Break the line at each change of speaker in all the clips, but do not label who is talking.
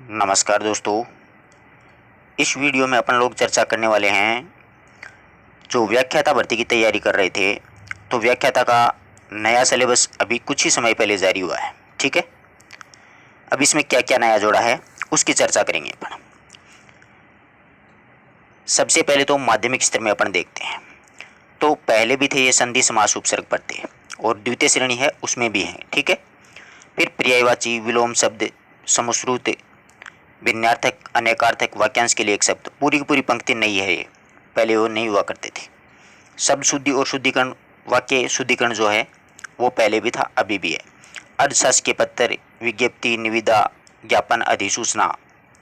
नमस्कार दोस्तों। इस वीडियो में अपन लोग चर्चा करने वाले हैं जो व्याख्याता भर्ती की तैयारी कर रहे थे। तो व्याख्याता का नया सिलेबस अभी कुछ ही समय पहले जारी हुआ है, ठीक है। अब इसमें क्या क्या नया जोड़ा है उसकी चर्चा करेंगे अपन। सबसे पहले तो माध्यमिक स्तर में अपन देखते हैं। तो पहले भी थे ये संधि समास उपसर्ग पद थे और द्वितीय श्रेणी है उसमें भी है, ठीक है। फिर पर्यायवाची विलोम शब्द समुश्रुत भिन्नार्थक अनेकार्थक वाक्यांश के लिए एक शब्द, पूरी की पूरी पंक्ति नहीं है ये, पहले वो नहीं हुआ करते थे। शब्द शुद्धि और शुद्धिकरण, वाक्य शुद्धिकरण जो है वो पहले भी था अभी भी है। अर्धशासकीय पत्र, विज्ञप्ति, निविदा, ज्ञापन, अधिसूचना,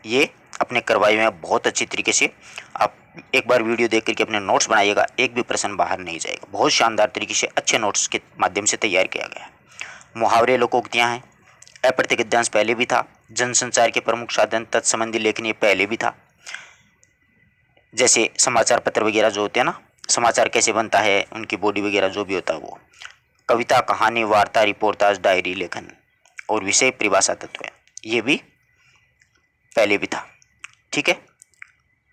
ये अपने करवाए हुए हैं बहुत अच्छी तरीके से। आप एक बार वीडियो देख करके अपने नोट्स बनाइएगा, एक भी प्रश्न बाहर नहीं जाएगा। बहुत शानदार तरीके से अच्छे नोट्स के माध्यम से तैयार किया गया है। मुहावरे, लोकोक्तियाँ हैं। अप्रत्यय गद्यांश पहले भी था। जनसंचार के प्रमुख साधन तत्संबंधी लेखन ये पहले भी था। जैसे समाचार पत्र वगैरह जो होते हैं ना, समाचार कैसे बनता है, उनकी बॉडी वगैरह जो भी होता है वो। कविता, कहानी, वार्ता, रिपोर्टाज, डायरी लेखन और विषय, परिभाषा, तत्व है, ये भी पहले भी था, ठीक है।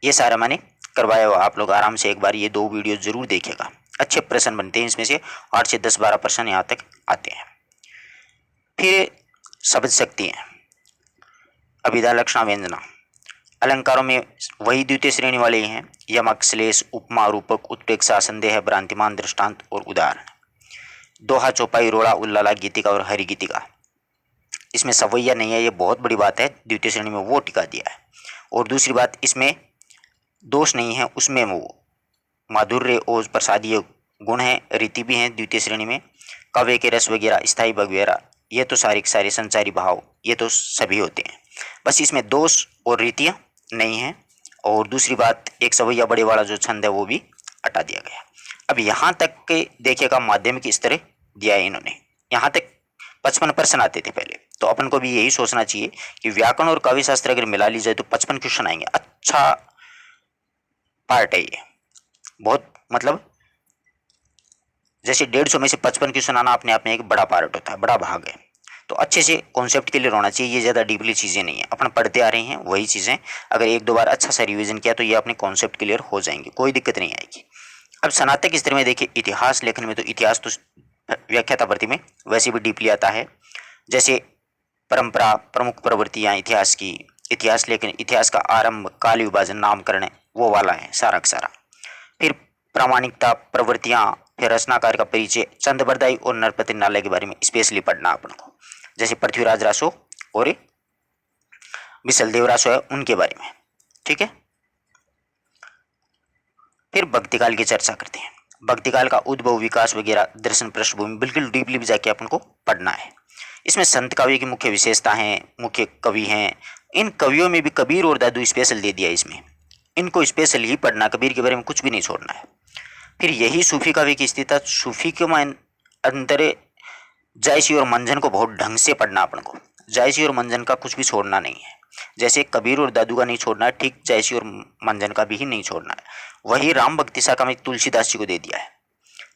ये सारा मैंने करवाया हुआ, आप लोग आराम से एक बार ये दो वीडियो जरूर देखिएगा। अच्छे प्रश्न बनते हैं इसमें से, 8 से 10-12 प्रश्न यहाँ तक आते हैं। फिर शब्द शक्ति है, अभिधा, लक्षणा, व्यंजना। अलंकारों में वही द्वितीय श्रेणी वाले ही हैं। यमक, श्लेष, उपमा, रूपक, उत्प्रेक्षा, संदेह, भ्रांतिमान, दृष्टांत और उदाहरण। दोहा, चौपाई, रोड़ा, उल्लाला, गीतिका और हरि गीतिका। इसमें सवैया नहीं है, ये बहुत बड़ी बात है, द्वितीय श्रेणी में वो टिका दिया है। और दूसरी बात, इसमें दोष नहीं है, उसमें वो माधुर्य और प्रसादीय गुण है, रीति भी है द्वितीय श्रेणी में। काव्य के रस वगैरह, स्थायी वगैरह, ये तो सारे के सारे संचारी भाव, ये तो सभी होते हैं। बस इसमें दोष और रीतियाँ नहीं है। और दूसरी बात, एक सवैया बड़े वाला जो छंद है वो भी हटा दिया गया। अब यहाँ तक के देखिएगा, माध्यमिक स्तर दिया है इन्होंने। यहाँ तक 55 प्रश्न आते थे पहले, तो अपन को भी यही सोचना चाहिए कि व्याकरण और काव्य शास्त्र अगर मिला ली जाए तो 55 क्वेश्चन आएंगे। अच्छा पार्ट है ये, बहुत मतलब जैसे 150 में से 55 क्वेश्चन आना अपने आप में एक बड़ा पार्ट होता है, बड़ा भाग है। तो अच्छे से कॉन्सेप्ट क्लियर होना चाहिए, ये ज़्यादा डीपली चीज़ें नहीं है, अपन पढ़ते आ रहे हैं वही चीज़ें। अगर एक दो बार अच्छा सा रिवीजन किया तो ये अपने कॉन्सेप्ट क्लियर हो जाएंगे, कोई दिक्कत नहीं आएगी। अब स्नातक स्तर में देखिए, इतिहास लेखन में तो इतिहास तो व्याख्याता भर्ती में वैसे भी डीपली आता है। जैसे परंपरा, प्रमुख प्रवृत्तियाँ इतिहास की, इतिहास लेखन, इतिहास का आरंभ, काल विभाजन, नामकरण, वो वाला है सारा का सारा। फिर प्रामाणिकता, प्रवृत्तियाँ, फिर रचनाकार का परिचय, चंद बरदाई और नरपति नाले के बारे में स्पेशली पढ़ना अपन को। जैसे पृथ्वीराज रासो और विशलदेव रासो है, उनके बारे में, ठीक है। फिर भक्तिकाल की चर्चा करते हैं। भक्तिकाल का उद्भव, विकास वगैरह, दर्शन, पृष्ठभूमि, बिल्कुल डीपली भी जाके अपन को पढ़ना है। इसमें संत काव्य की मुख्य विशेषता है, मुख्य कवि हैं। इन कवियों में भी कबीर और दादू स्पेशल दे दिया इसमें, इनको स्पेशल ही पढ़ना, कबीर के बारे में कुछ भी नहीं छोड़ना है। फिर यही सूफी काव्य की स्थिति, सूफी के अंतर जायसी और मंजन को बहुत ढंग से पढ़ना अपन को। जायसी और मंजन का कुछ भी छोड़ना नहीं है। जैसे कबीर और दादू का नहीं छोड़ना है, ठीक जायसी और मंजन का भी ही नहीं छोड़ना है। वही राम भक्ति शाखा में तुलसीदास जी को दे दिया है।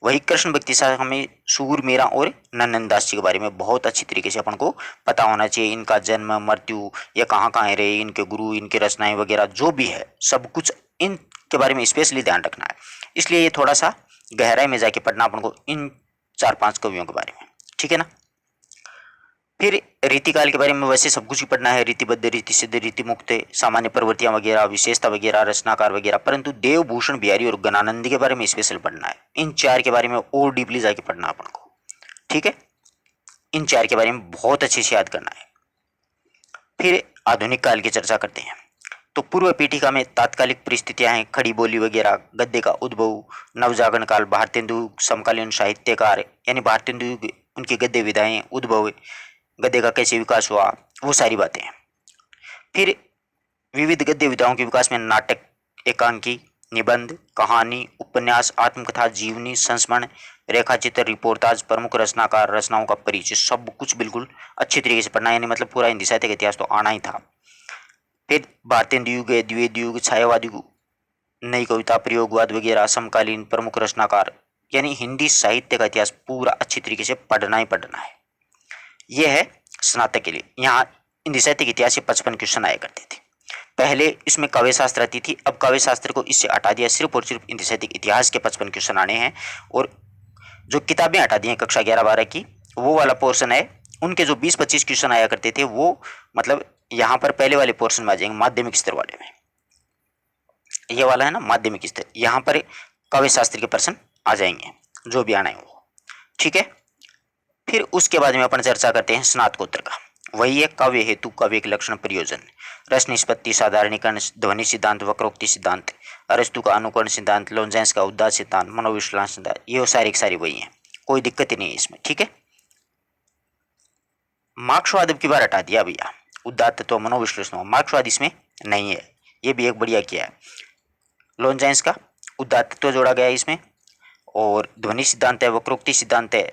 वही कृष्ण भक्ति शाखा में सूर, मीरा और नंदनदास जी के बारे में बहुत अच्छी तरीके से अपन को पता होना चाहिए। इनका जन्म, मृत्यु, ये कहाँ कहाँ रहे, इनके गुरु, इनके रचनाएं वगैरह जो भी है, सब कुछ इनके बारे में स्पेशली ध्यान रखना है। इसलिए ये थोड़ा सा गहराई में जाके पढ़ना अपन को इन 4-5 कवियों के बारे में, ठीक है ना। फिर रीतिकाल के बारे में वैसे सब कुछ ही पढ़ना है, रीतिबद्ध, रीति सिद्ध, रीति मुक्त, सामान्य प्रवृत्तियां वगैरह, विशेषता वगैरह, रचनाकार वगैरह। परंतु देवभूषण बिहारी और गणानंदी के बारे में स्पेशल पढ़ना है। इन 4 के बारे में और डीपली जाके पढ़ना अपन को, ठीक है। इन 4 के बारे में बहुत अच्छे से याद करना है। फिर आधुनिक काल की चर्चा करते हैं। तो पूर्व पीठिका में तात्कालिक परिस्थितियां हैं, खड़ी बोली वगैरह, गद्य का उद्भव, नवजागरण काल, भारतेंदु समकालीन साहित्यकार यानी भारतेंदु, उनकी गद्य विधाएं, उद्भव, गद्य का कैसे विकास हुआ, वो सारी बातें हैं। फिर विविध गद्य विधाओं के विकास में नाटक, एकांकी, निबंध, कहानी, उपन्यास, आत्मकथा, जीवनी, संस्मरण, रेखाचित्र, रिपोर्टाज, प्रमुख रचनाकार, रचनाओं का परिचय, सब कुछ बिल्कुल अच्छी तरीके से पढ़ना, यानी मतलब पूरा हिंदी साहित्य का इतिहास तो आना ही था। फिर भारतेंदु युग, द्विवेद युग, छायावाद युग, नई कविता, प्रयोगवाद वगैरह, समकालीन प्रमुख रचनाकार, यानी हिंदी साहित्य का इतिहास पूरा अच्छी तरीके से पढ़ना ही पढ़ना है। यह है स्नातक के लिए। यहाँ हिंदी साहित्य इतिहास से 55 क्वेश्चन आया करते थे। पहले इसमें काव्य शास्त्र आती थी, अब काव्य शास्त्र को इससे हटा दिया, सिर्फ और सिर्फ हिंदी साहित्य इतिहास के 55 क्वेश्चन आने हैं। और जो किताबें हटा दी हैं कक्षा 11-12 की, वो वाला पोर्शन है, उनके जो 20-25 क्वेश्चन आया करते थे वो मतलब यहाँ पर पहले वाले पोर्शन में आ जाएंगे, माध्यमिक स्तर वाले में। ये वाला है ना माध्यमिक स्तर, यहाँ पर काव्य शास्त्र के प्रश्न आ जाएंगे जो भी आना है वो। ठीक है, फिर उसके बाद में अपन चर्चा करते हैं स्नातकोत्तर का। वही है काव्य हेतु, काव्य के लक्षण, प्रयोजन, रस निष्पत्ति, साधारणीकरण, ध्वनि सिद्धांत, वक्रोक्ति सिद्धांत, अरस्तु का अनुकरण सिद्धांत, लोनजेंस का उदात्त सिद्धांत, मनोविश्लेषण सिद्धांत, ये सारी सारी वही है, कोई दिक्कत ही नहीं है इसमें। ठीक है, मार्क्सवाद की बार हटा दिया भैया, उदात्त तत्व, मनोविश्लेषण, मार्क्सवाद इसमें नहीं है, ये भी एक बढ़िया किया है। लोनजेंस का उदात्त तत्व जोड़ा गया है इसमें, और ध्वनि सिद्धांत है, वक्रोक्ति सिद्धांत है,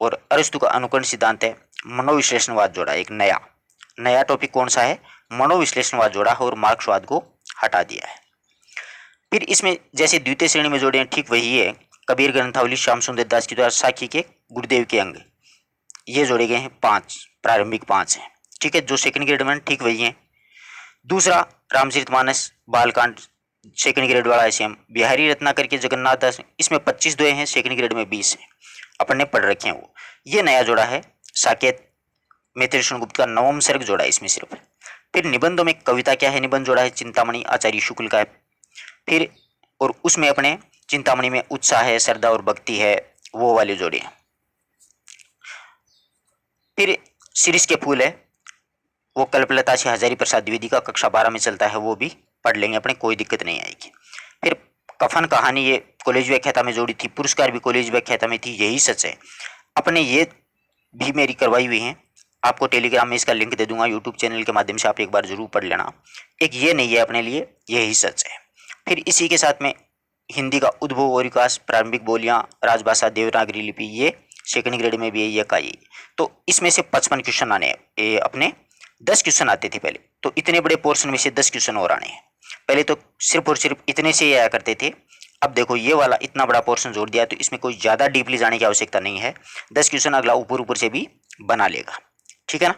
और अरस्तु का अनुकरण सिद्धांत है, मनोविश्लेषणवाद जोड़ा, एक नया नया टॉपिक कौन सा है, मनोविश्लेषणवाद जोड़ा है, और मार्क्सवाद को हटा दिया है। फिर इसमें जैसे द्वितीय श्रेणी में जोड़े हैं ठीक वही है, कबीर ग्रंथावली, श्याम सुंदर दास की द्वारा, साखी के, गुरुदेव के अंग, ये जोड़े गए हैं 5, प्रारंभिक 5 हैं। ठीक है, जो सेकंड ग्रेड में ठीक वही है। दूसरा रामचरितमानस, बालकांड, सेकंड ग्रेड वाला ऐसे हम बिहारी रत्नाकर के, जगन्नाथ दास, इसमें 25 दुए हैं, सेकंड ग्रेड में 20 हैं, अपन ने पढ़ रखे हैं वो। ये नया जोड़ा है साकेत मैत्रेय गुप्त का, नवम सर्ग जोड़ा है इसमें सिर्फ। फिर निबंधों में कविता क्या है, निबंध जोड़ा है चिंतामणि आचार्य शुक्ल का है। फिर और उसमें अपने चिंतामणि में उत्साह है, श्रद्धा और भक्ति है, वो वाले जोड़े हैं। फिर शीर्ष के फूल है, वो कल्पलता से हजारी प्रसाद द्विवेदी का कक्षा 12 में चलता है, वो भी पढ़ लेंगे अपने, कोई दिक्कत नहीं आएगी। फिर कफन कहानी ये कॉलेज व्याख्याता में जोड़ी थी, पुरस्कार भी कॉलेज व्याख्याता में थी, यही सच है। अपने ये भी मेरी करवाई हुई है, आपको टेलीग्राम में इसका लिंक दे दूंगा, यूट्यूब चैनल के माध्यम से आप एक बार जरूर पढ़ लेना। एक ये नहीं है अपने लिए, यही सच है। फिर इसी के साथ में हिंदी का उद्भव और विकास, प्रारंभिक बोलियां, राजभाषा, देवनागरी लिपि, ये सेकंड ग्रेड में भी है, ये का ये। तो इसमें से 55 क्वेश्चन आने हैं, अपने 10 क्वेश्चन आते थे पहले, तो इतने बड़े पोर्शन में से 10 क्वेश्चन और आने हैं। पहले तो सिर्फ और सिर्फ इतने से ही आया करते थे, अब देखो ये वाला इतना बड़ा पोर्शन जोड़ दिया, तो इसमें कोई ज़्यादा डीपली जाने की आवश्यकता नहीं है। 10 क्वेश्चन अगला ऊपर ऊपर से भी बना लेगा, ठीक है ना,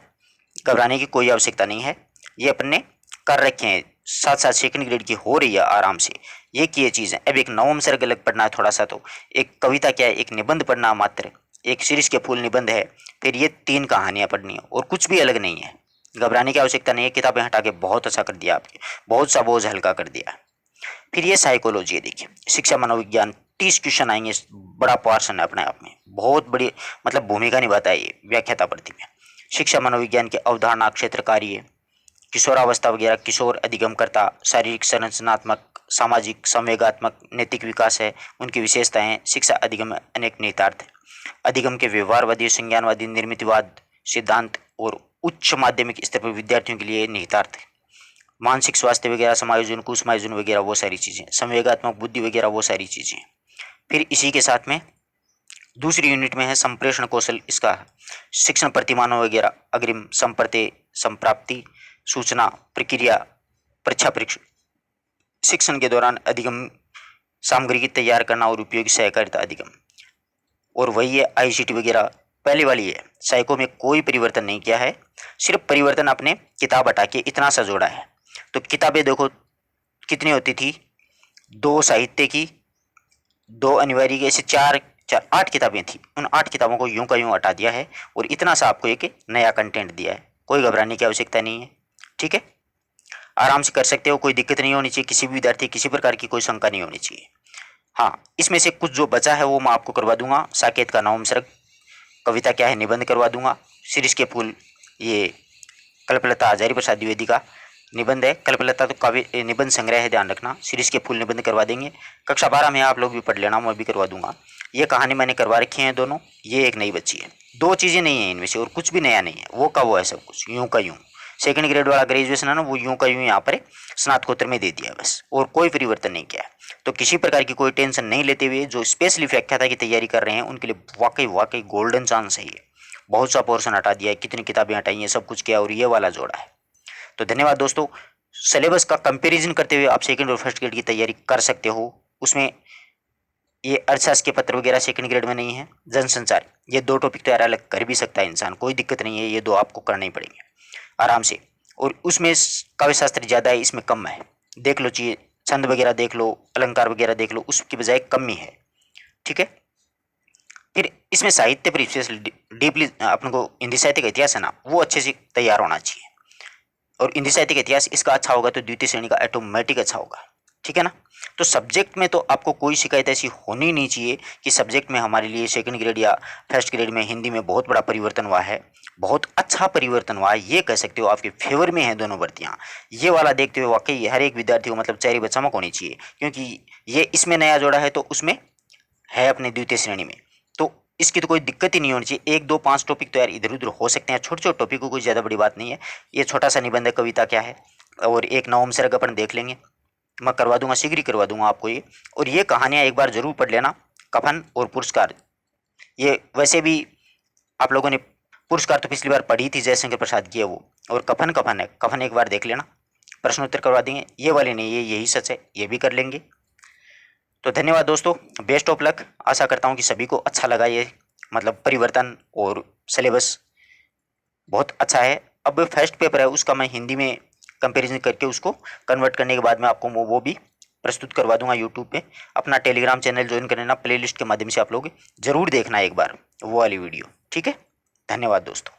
घबराने की कोई आवश्यकता नहीं है। ये अपन ने कर रखे हैं, साथ साथ सेकंड ग्रेड की हो रही है आराम से, ये किए चीज़ें। अब एक नवम सर्ग अलग पढ़ना है थोड़ा सा, तो एक कविता क्या है, एक निबंध पढ़ना मात्र, एक शीर्ष के फूल निबंध है, फिर ये 3 कहानियाँ पढ़नी है, और कुछ भी अलग नहीं है। घबराने की आवश्यकता नहीं है, किताबें हटा के बहुत अच्छा कर दिया आपके, बहुत सा बोझ हल्का कर दिया। फिर ये साइकोलॉजी है, देखिए शिक्षा मनोविज्ञान, 30 क्वेश्चन आएंगे, बड़ा पोर्शन है अपने आप में, बहुत बड़ी मतलब भूमिका निभाता है ये व्याख्याता पद्धति में। शिक्षा मनोविज्ञान के अवधारणा, क्षेत्र, कार्य, किशोरावस्था वगैरह, किशोर अधिगमकर्ता, शारीरिक, संरचनात्मक, सामाजिक, संवेगात्मक, नैतिक विकास है, उनकी विशेषताएं, शिक्षा अधिगम अनेक निहितार्थ, अधिगम के व्यवहारवादी, संज्ञानवादी, निर्मितवाद सिद्धांत, और उच्च माध्यमिक स्तर पर विद्यार्थियों के लिए निहितार्थ, मानसिक स्वास्थ्य वगैरह, समायोजन, कुसमायोजन वगैरह, वो सारी चीज़ें, संवेगात्मक बुद्धि वगैरह, वो सारी चीज़ें। फिर इसी के साथ में दूसरी यूनिट में है संप्रेषण कौशल, इसका शिक्षण प्रतिमानों वगैरह, अग्रिम, संप्रत्य, संप्राप्ति, सूचना, प्रक्रिया, परीक्षा, परीक्षा, शिक्षण के दौरान अधिगम सामग्री की तैयार करना, और उपयोगी सहकारिता अधिगम, और वही है आईसीटी वगैरह, पहले वाली है। साइको में कोई परिवर्तन नहीं किया है, सिर्फ परिवर्तन अपने किताब हटा के इतना सा जोड़ा है। तो किताबें देखो कितनी होती थी, 2 साहित्य की, 2 अनिवार्य की, ऐसे 8 किताबें थी, उन 8 किताबों को यूं का यूं हटा दिया है, और इतना सा आपको एक नया कंटेंट दिया है। कोई घबराने की आवश्यकता नहीं है, ठीक है, आराम से कर सकते हो, कोई दिक्कत नहीं होनी चाहिए, किसी भी विद्यार्थी किसी प्रकार की कोई शंका नहीं होनी चाहिए। हाँ, इसमें से कुछ जो बचा है वो मैं आपको करवा दूंगा, साकेत का नवम सर्ग, कविता क्या है निबंध करवा दूंगा, शीर्ष के फूल ये कल्पलता हजारी प्रसाद द्विवेदी का निबंध है, कल्पलता तो काव्य निबंध संग्रह है, ध्यान रखना, शीर्ष के फूल निबंध करवा देंगे। कक्षा 12 में आप लोग भी पढ़ लेना, मैं भी करवा दूंगा। ये कहानी मैंने करवा रखी है दोनों, ये एक नई बच्ची है, 2 चीज़ें नहीं है इनमें से, और कुछ भी नया नहीं है, वो का वो है सब कुछ, यूं का यूं। सेकंड ग्रेड वाला ग्रेजुएशन है ना, वो यूं का यूं यहाँ पर स्नातकोत्तर में दे दिया बस, और कोई परिवर्तन नहीं किया है। तो किसी प्रकार की कोई टेंशन नहीं लेते हुए जो स्पेशली व्याख्याता की तैयारी कर रहे हैं उनके लिए वाकई वाकई गोल्डन चांस है ये। बहुत सा पोर्शन हटा दिया है, कितनी किताबें हटाई हैं, सब कुछ किया, और ये वाला जोड़ा है। तो धन्यवाद दोस्तों, सिलेबस का कंपैरिजन करते हुए आप सेकंड और फर्स्ट ग्रेड की तैयारी कर सकते हो। उसमें ये अर्थशास्त्र के पत्र वगैरह सेकंड ग्रेड में नहीं है, जनसंचार, ये 2 टॉपिक तो यार अलग कर भी सकता है इंसान, कोई दिक्कत नहीं है, ये 2 आपको करने ही पड़ेंगे। आराम से। और उसमें काव्य शास्त्र ज़्यादा है, इसमें कम है। देख लो, चाहिए छंद वगैरह देख लो, अलंकार वगैरह देख लो, उसकी बजाय कम ही है। ठीक है। फिर इसमें साहित्य पर स्पेशली डीपली अपन को हिंदी साहित्य का इतिहास है ना, वो अच्छे से तैयार होना चाहिए। और हिंदी साहित्य का इतिहास इसका अच्छा होगा तो द्वितीय श्रेणी का ऑटोमेटिक अच्छा होगा। ठीक है ना। तो सब्जेक्ट में तो आपको कोई शिकायत ऐसी होनी नहीं चाहिए कि सब्जेक्ट में हमारे लिए सेकंड ग्रेड या फर्स्ट ग्रेड में हिंदी में बहुत बड़ा परिवर्तन हुआ है, बहुत अच्छा परिवर्तन हुआ है, ये कह सकते हो आपके फेवर में है दोनों भर्तियाँ। ये वाला देखते हुए वाकई हर एक विद्यार्थी को मतलब चेहरे पर चमक होनी चाहिए, क्योंकि ये इसमें नया जोड़ा है तो उसमें है अपने द्वितीय श्रेणी में। तो इसकी तो कोई दिक्कत ही नहीं होनी चाहिए। एक दो पांच टॉपिक तो यार इधर उधर हो सकते हैं, छोटे छोटे टॉपिक को कोई ज़्यादा बड़ी बात नहीं है। ये छोटा सा निबंध है, कविता क्या है, और एक नवम सर्ग अपन देख लेंगे, मैं करवा दूंगा, शीघ्र ही करवा दूंगा आपको ये। और ये कहानियाँ एक बार जरूर पढ़ लेना, कफन और पुरस्कार। ये वैसे भी आप लोगों ने पुरस्कार तो पिछली बार पढ़ी थी, जयशंकर प्रसाद की है वो, और कफन कफन है, कफन एक बार देख लेना, प्रश्नोत्तर करवा देंगे। ये वाले नहीं, ये यही सच है, ये भी कर लेंगे। तो धन्यवाद दोस्तों, बेस्ट ऑफ लक। आशा करता हूँ कि सभी को अच्छा लगा ये, मतलब परिवर्तन और सिलेबस बहुत अच्छा है। अब फर्स्ट पेपर है उसका मैं हिंदी में कंपैरिजन करके उसको कन्वर्ट करने के बाद में आपको वो भी प्रस्तुत करवा दूंगा यूट्यूब पे। अपना टेलीग्राम चैनल ज्वाइन कर लेना, प्लेलिस्ट के माध्यम से आप लोग जरूर देखना एक बार वो वाली वीडियो। ठीक है। धन्यवाद दोस्तों।